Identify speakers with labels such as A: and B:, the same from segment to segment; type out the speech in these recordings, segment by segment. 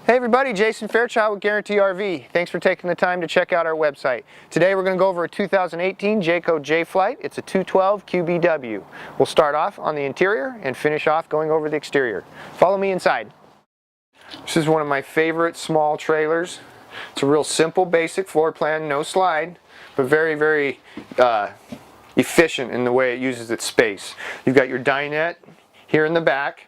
A: Hey everybody, Jason.Fairchild with Guaranty RV. Thanks for taking the time to check out our website. Today we're going to go over a 2018 Jayco J-Flight. It's a 212 QBW. We'll start off on the interior and finish off going over the exterior. Follow me inside. This is one of my favorite small trailers. It's a real simple, basic floor plan, no slide, but very efficient in the way it uses its space. You've got your dinette here in the back.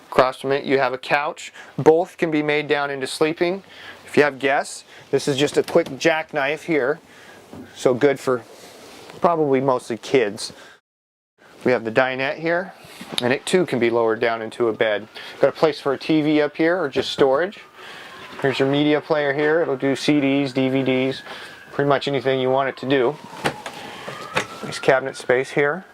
A: Across from it you have a couch. Both can be made down into sleeping. If you have guests, this is just a quick jackknife here, so good for probably mostly kids. We have the dinette here, and it too can be lowered down into a bed. Got a place for a TV up here or just storage. Here's your media player here. It'll do CDs, DVDs, pretty much anything you want it to do. Nice cabinet space here.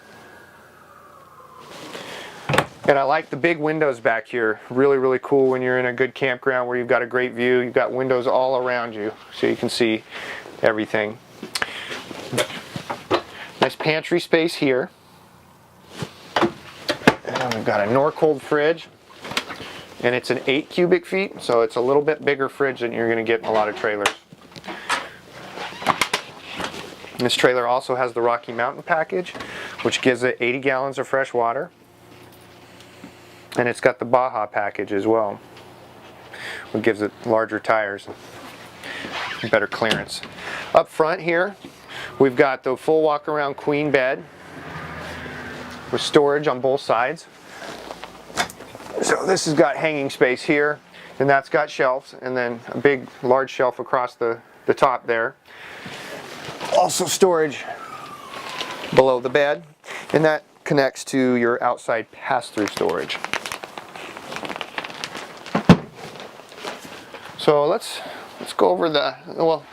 A: And I like the big windows back here. Really cool when you're in a good campground where you've got a great view. You've got windows all around you so you can see everything. Nice pantry space here. And we've got a Norcold fridge. And it's an 8 cubic feet, so it's a little bit bigger fridge than you're going to get in a lot of trailers. And this trailer also has the Rocky Mountain package, which gives it 80 gallons of fresh water. And it's got the Baja package as well, which gives it larger tires and better clearance. Up front here, we've got the full walk-around queen bed with storage on both sides. So this has got hanging space here, and that's got shelves, and then a big, large shelf across the top there. Also storage below the bed, and that connects to your outside pass-through storage. So let's go over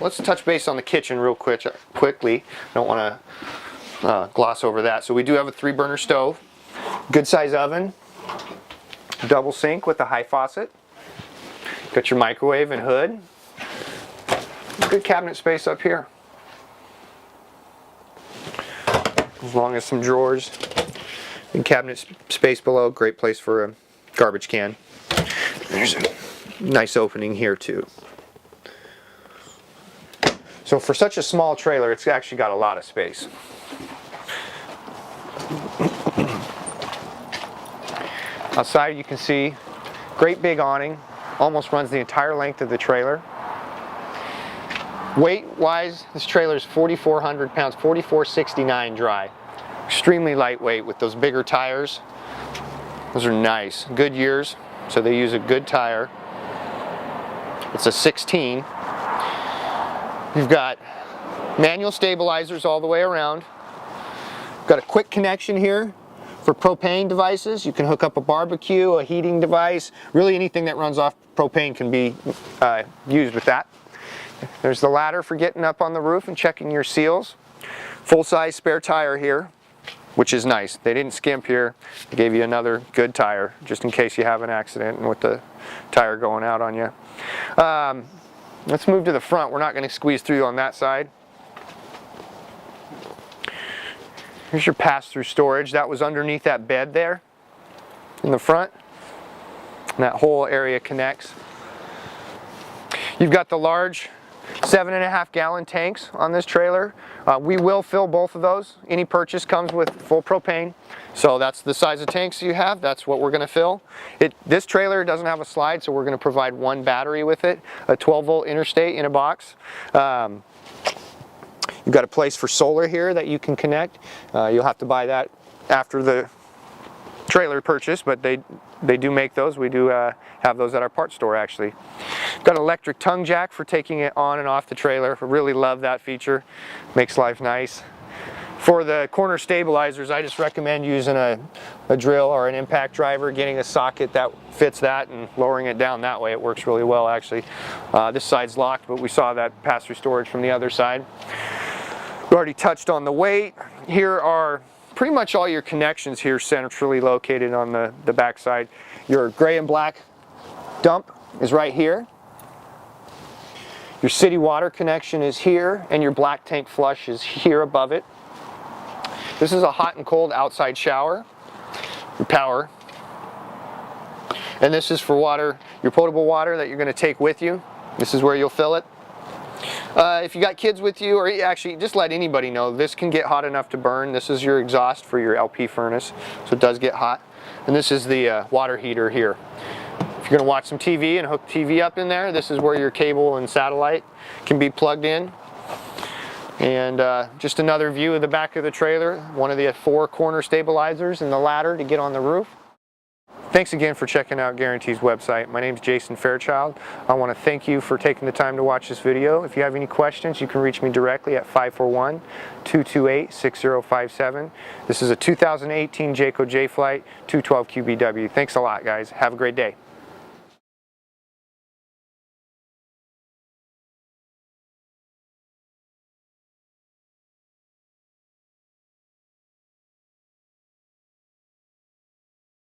A: let's touch base on the kitchen real quickly. I don't want to gloss over that. So we do have a 3-burner stove, good size oven, double sink with a high faucet. Got your microwave and hood. Good cabinet space up here, as long as some drawers. And cabinet space below, great place for a garbage can. There's a nice opening here too. So for such a small trailer, it's actually got a lot of space. Outside you can see great big awning, almost runs the entire length of the trailer. Weight wise, this trailer is 4,400 pounds, 4,469 dry. Extremely lightweight with those bigger tires. Those are nice, good years, so they use a good tire. It's a 16. You've got manual stabilizers all the way around. Got a quick connection here for propane devices. You can hook up a barbecue, a heating device, really anything that runs off propane can be used with that. There's the ladder for getting up on the roof and checking your seals. Full-size spare tire here, which is nice. They didn't skimp here. They gave you another good tire just in case you have an accident and with the tire going out on you. Let's move to the front. We're not going to squeeze through on that side. Here's your pass-through storage. That was underneath that bed there in the front. And that whole area connects. You've got the large 7.5 gallon tanks on this trailer. We will fill both of those. Any purchase comes with full propane. So that's the size of tanks you have. That's what we're going to fill. This trailer doesn't have a slide, so we're going to provide one battery with it, a 12-volt interstate in a box. You've got a place for solar here that you can connect. You'll have to buy that after the trailer purchase, but they do make those. We do have those at our parts store actually. Got an electric tongue jack for taking it on and off the trailer. I really love that feature. Makes life nice. For the corner stabilizers, I just recommend using a drill or an impact driver, getting a socket that fits that and lowering it down that way. It works really well actually. This side's locked, but we saw that pass-through storage from the other side. We already touched on the weight. Here are pretty much all your connections here centrally located on the back side. Your gray and black dump is right here. Your city water connection is here, and your black tank flush is here above it. This is a hot and cold outside shower. Your power And this is for water, your potable water that you're going to take with you. This is where you'll fill it. If you got kids with you, or actually just let anybody know, this can get hot enough to burn. This is your exhaust for your LP furnace, so it does get hot. And this is the water heater here. If you're going to watch some TV and hook TV up in there, this is where your cable and satellite can be plugged in. And just another view of the back of the trailer, one of the 4 corner stabilizers and the ladder to get on the roof. Thanks again for checking out Guaranty's website. My name is Jason.Fairchild. I want to thank you for taking the time to watch this video. If you have any questions, you can reach me directly at 541-228-6057. This is a 2018 Jayco J-Flight 212 QBW. Thanks a lot, guys. Have a great day.